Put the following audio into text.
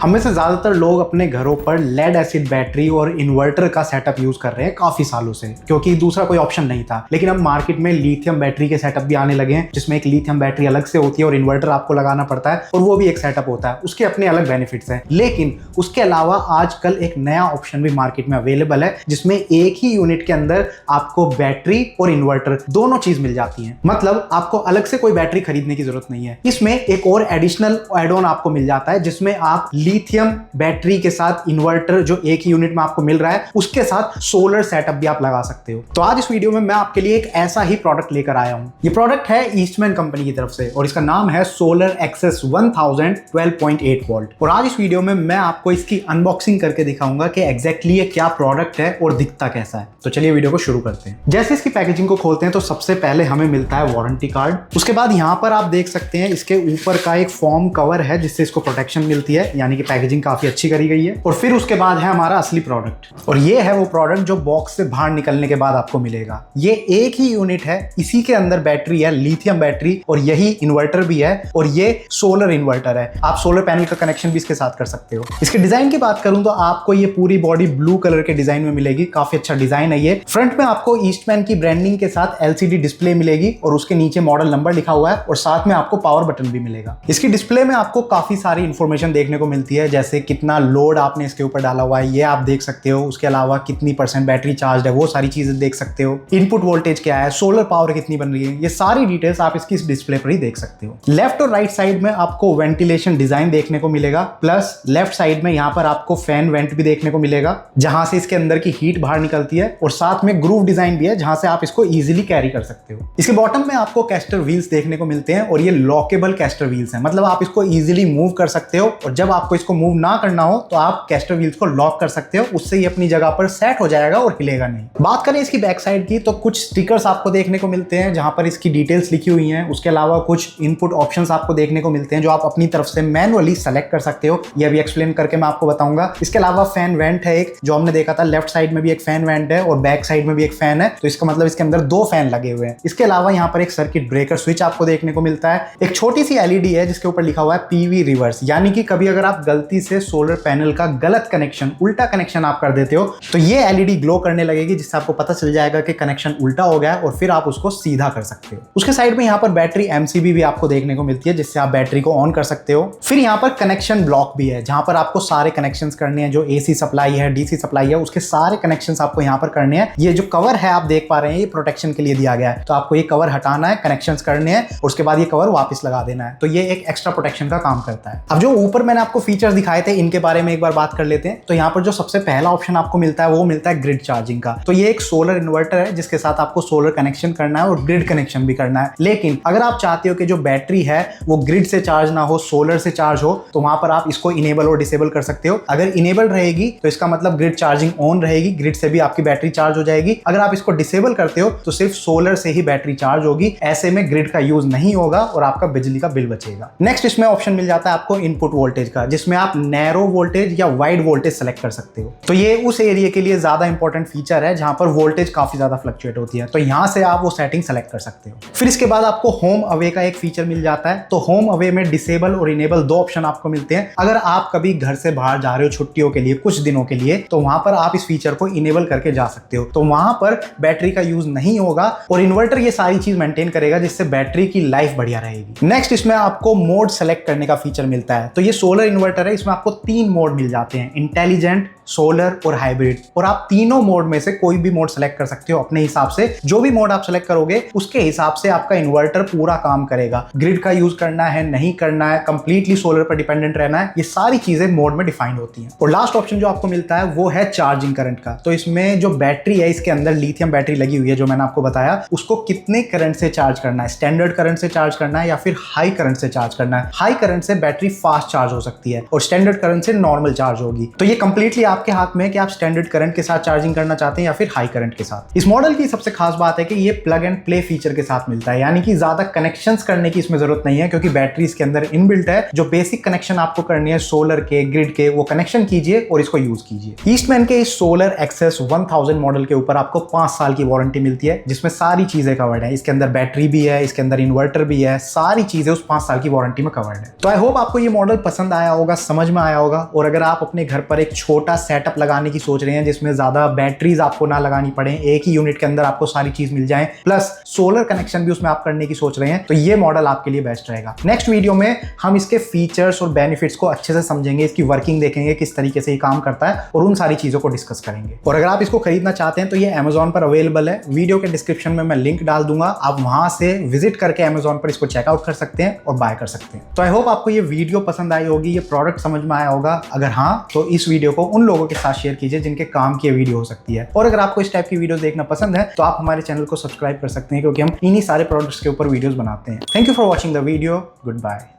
हम में से ज्यादातर लोग अपने घरों पर लेड एसिड बैटरी और इन्वर्टर का सेटअप यूज कर रहे हैं काफी सालों से, क्योंकि दूसरा कोई ऑप्शन नहीं था। लेकिन अब मार्केट में लिथियम बैटरी के सेटअप भी आने लगे हैं, जिसमें एक लिथियम बैटरी अलग से होती है और इन्वर्टर आपको लगाना पड़ता है और वो भी एक सेटअप होता है। उसके अपने अलग बेनिफिट्स हैं। लेकिन उसके अलावा आजकल एक नया ऑप्शन भी मार्केट में अवेलेबल है, जिसमें एक ही यूनिट के अंदर आपको बैटरी और इन्वर्टर दोनों चीज मिल जाती है। मतलब आपको अलग से कोई बैटरी खरीदने की जरूरत नहीं है। इसमें एक और एडिशनल एड ऑन आपको मिल जाता है, जिसमें आप लिथियम बैटरी के साथ इन्वर्टर जो एक ही यूनिट में आपको मिल रहा है, उसके साथ सोलर सेटअप भी आप लगा सकते हो। तो आज इस वीडियो में मैं आपके लिए एक ऐसा ही प्रोडक्ट लेकर आया हूं। ये प्रोडक्ट है ईस्टमैन कंपनी की तरफ से और इसका नाम है सोलर एक्सेस 1000 12.8 वोल्ट। और आज इस वीडियो में मैं आपको इसकी अनबॉक्सिंग करके दिखाऊंगा कि एग्जैक्टली ये क्या प्रोडक्ट है और दिखता कैसा है। तो चलिए वीडियो को शुरू करते हैं। जैसे इसकी पैकेजिंग को खोलते हैं तो सबसे पहले हमें मिलता है वारंटी कार्ड। उसके बाद यहाँ पर आप देख सकते हैं इसके ऊपर का एक फोम कवर है, जिससे इसको प्रोटेक्शन मिलती है, यानी कि पैकेजिंग काफी अच्छी करी गई है। और फिर उसके बाद है हमारा असली प्रोडक्ट, और ये है वो प्रोडक्ट जो बॉक्स से बाहर निकलने के बाद आपको मिलेगा। ये एक ही यूनिट है, इसी के अंदर बैटरी है, लिथियम बैटरी, और यही इन्वर्टर भी है, और ये सोलर इन्वर्टर है। आप सोलर पैनल का कनेक्शन भी इसके साथ कर सकते हो। इसके डिजाइन की बात करूं तो आपको ये पूरी बॉडी ब्लू कलर के डिजाइन में मिलेगी। काफी अच्छा डिजाइन है ये। फ्रंट में आपको ईस्टमैन की ब्रांडिंग के साथ LCD डिस्प्ले मिलेगी और उसके नीचे मॉडल नंबर लिखा हुआ है, और साथ में आपको पावर बटन भी मिलेगा। इसकी डिस्प्ले में आपको काफी सारी इंफॉर्मेशन देखने को मिलती है, जैसे कितना लोड आपने इसके ऊपर डाला हुआ है ये आप देख सकते हो। उसके अलावा कितनी % बैटरी चार्ज है वो सारी चीजें देख सकते हो। इनपुट वोल्टेज क्या है, सोलर पावर कितनी बन रही है, ये सारी डिटेल्स आप इसकी डिस्प्ले पर ही देख सकते हो। लेफ्ट और राइट साइड में आपको वेंटिलेशन डिजाइन देखने को मिलेगा, प्लस लेफ्ट साइड में यहाँ पर आपको फैन वेंट भी देखने को मिलेगा, जहां से इसके अंदर की हीट बाहर निकलती है, और साथ में ग्रूव डिजाइन भी है जहां से आप इसको इजीली कैरी कर सकते हो। इसके बॉटम में आपको कैस्टर व्हील्स देखने को मिलते हैं, और ये लॉकेबल कैस्टर व्हील्स हैं। मतलब आप इसको इजीली मूव कर सकते हो, और जब आपको इसको मूव ना करना हो तो आप कैस्टर व्हील्स को लॉक कर सकते हो। उससे ये अपनी जगह पर सेट हो जाएगा और हिलेगा नहीं। बात करें इसकी बैक साइड की तो कुछ स्टिकर्स आपको देखने को मिलते हैं जहां पर इसकी डिटेल्स लिखी हुई हैं। उसके अलावा कुछ इनपुट ऑप्शंस आपको देखने को मिलते हैं जो आप अपनी तरफ से मैनुअली सेलेक्ट कर सकते हो। ये अभी एक्सप्लेन करके मैं आपको बताऊंगा। इसके अलावा फैन वेंट है एक, जो हमने देखा था। लेफ्ट साइड में भी एक फैन वेंट है और बैक साइड में भी एक फैन है, तो इसका मतलब इसके अंदर 2 फैन लगे हुए हैं। इसके अलावा यहाँ पर एक सर्किट ब्रेकर स्विच आपको देखने को मिलता है। एक छोटी सी LED है जिसके ऊपर लिखा हुआ है PV रिवर्स, यानी कि कभी अगर आप गलती से सोलर पैनल का गलत कनेक्शन, उल्टा कनेक्शन आप कर देते हो तो ये LED ग्लो करने लगेगी, जिससे आपको पता चल जाएगा कि कनेक्शन उल्टा हो गया है, और फिर आप उसको सीधा कर सकते हो। उसके साइड में यहाँ पर बैटरी MCB भी आपको देखने को मिलती है, जिससे आप बैटरी को ऑन कर सकते हो। फिर यहाँ पर कनेक्शन ब्लॉक भी है, जहां पर आपको सारे कनेक्शंस करने हैं। जो AC सप्लाई है, DC सप्लाई है, उसके सारे कनेक्शंस आपको यहाँ पर करने हैं। ये जो कवर है आप देख पा रहे हैं, ये प्रोटेक्शन के लिए दिया गया है, तो आपको ये कवर हटाना है, कनेक्शंस करने हैं, और उसके बाद ये कवर वापस लगा देना है। तो ये एक एक्स्ट्रा प्रोटेक्शन का काम करता है। अब जो ऊपर मैंने आपको फीचर्स दिखाए थे, इनके बारे में एक बार बात कर लेते हैं। तो यहाँ पर जो सबसे पहला ऑप्शन आपको मिलता है वो मिलता है ग्रिड चार्जिंग का। तो ये एक सोलर इन्वर्टर है जिसके साथ आपको सोलर कनेक्शन करना है और ग्रिड कनेक्शन भी करना है। लेकिन अगर आप चाहते हो कि जो बैटरी है वो ग्रिड से चार्ज ना हो, सोलर से चार्ज हो, तो वहां पर आप इसको इनेबल और डिसेबल कर सकते हो। अगर इनेबल रहेगी तो इसका मतलब ग्रिड चार्जिंग ऑन रहेगी, ग्रिड से भी आपकी बैटरी चार्ज हो जाएगी। अगर आप इसको डिसेबल करते हो तो सिर्फ सोलर से ही बैटरी चार्ज होगी। ऐसे में ग्रिड का यूज नहीं होगा और आपका बिजली का बिल बचेगा। नेक्स्ट इसमें ऑप्शन मिल जाता है आपको इनपुट वोल्टेज का, जिसमें आप नैरो वोल्टेज या वाइड वोल्टेज सेलेक्ट कर सकते हो। तो ये उस एरिया के लिए ज्यादा इंपॉर्टेंट फीचर है जहां पर वोल्टेज काफी ज्यादा फ्लक्चुएट होती है, तो यहां से आप वो सेटिंग सेलेक्ट कर सकते हो। फिर इसके बाद आपको होम अवे का एक फीचर मिल जाता है। तो होम अवे में डिसेबल और इनेबल 2 ऑप्शन आपको मिलते हैं। अगर आप कभी घर से बाहर जा रहे हो छुट्टियों के लिए, कुछ दिनों के लिए, तो वहां पर आप इस फीचर को इनेबल करके जा सकते हो। तो वहां पर बैटरी का यूज नहीं होगा और इन्वर्टर ये सारी चीज मेंटेन करेगा, जिससे बैटरी की लाइफ बढ़िया रहेगी। नेक्स्ट इसमें आपको मोड सेलेक्ट करने का फीचर मिलता है। तो ये सोलर इन्वर्टर है, इसमें आपको 3 मोड मिल जाते हैं, इंटेलिजेंट, सोलर और हाइब्रिड। और आप तीनों मोड में से कोई भी मोड सेलेक्ट कर सकते हो अपने हिसाब से। जो भी मोड आप सेलेक्ट करोगे उसके हिसाब से आपका इन्वर्टर पूरा काम करेगा। ग्रिड का यूज करना है, नहीं करना है, कंप्लीटली सोलर पर डिपेंडेंट रहना है, ये सारी चीजें मोड में डिफाइंड होती हैं। और लास्ट ऑप्शन जो आपको मिलता है वो है चार्जिंग करंट का। तो इसमें जो बैटरी है, इसके अंदर लिथियम बैटरी लगी हुई है जो मैंने आपको बताया, उसको कितने करंट से चार्ज करना है, स्टैंडर्ड करंट से चार्ज करना है या फिर हाई करंट से चार्ज करना है। हाई करंट से बैटरी फास्ट चार्ज हो सकती है और स्टैंडर्ड करंट से नॉर्मल चार्ज होगी। तो ये कंप्लीटली आपके हाथ में है कि आप स्टैंडर्ड करंट के साथ चार्जिंग करना चाहते हैं या फिर हाई करंट के साथ। इस मॉडल की सबसे खास बात है कि ये प्लग एंड प्ले फीचर के साथ मिलता है, यानी कि ज्यादा कनेक्शंस करने की इसमें जरूरत नहीं है, क्योंकि बैटरी इसके अंदर इनबिल्ट है। जो बेसिक कनेक्शन आपको करनी है सोलर के, ग्रिड के, वो कनेक्शन कीजिए और इसको यूज कीजिए। ईस्टमैन के इस सोलर एक्सेस 1000 मॉडल के ऊपर आपको 5 साल की वारंटी मिलती है, जिसमें सारी चीजें कवर्ड है। इसके अंदर बैटरी भी है, इसके अंदर इन्वर्टर भी है, सारी चीजें उस 5 साल की वारंटी में कवर्ड है। तो आई होप आपको ये मॉडल पसंद आया होगा। पास समझ में आया होगा। और अगर आप अपने घर पर एक छोटा सेटअप लगाने की सोच रहे हैं जिसमें ज्यादा बैटरीज आपको ना लगानी पड़े, एक ही यूनिट के अंदर आपको सारी चीज मिल जाए, प्लस सोलर कनेक्शन भी उसमें आप करने की सोच रहे हैं, तो ये मॉडल आपके लिए बेस्ट रहेगा। नेक्स्ट वीडियो में हम इसके फीचर्स और बेनिफिट्स को अच्छे से समझेंगे, इसकी वर्किंग देखेंगे, किस तरीके से ये काम करता है, और उन सारी चीजों को डिस्कस करेंगे। और अगर आप इसको खरीदना चाहते हैं तो ये Amazon पर अवेलेबल है। वीडियो के डिस्क्रिप्शन में मैं लिंक डाल दूंगा, आप वहां से विजिट करके Amazon पर इसको चेकआउट कर सकते हैं और बाय कर सकते हैं। तो आई होप आपको ये वीडियो पसंद आई होगी, ये प्रोडक्ट समझ में आया होगा। अगर हाँ, तो इस वीडियो को उन लोगों के साथ शेयर कीजिए जिनके काम की वीडियो हो सकती है। और अगर आपको इस टाइप की वीडियो देखना पसंद है तो आप हमारे चैनल को सब्सक्राइब कर सकते हैं, क्योंकि हम इन्हीं सारे प्रोडक्ट्स के ऊपर वीडियोस बनाते हैं। Thank you for watching the video. Good bye.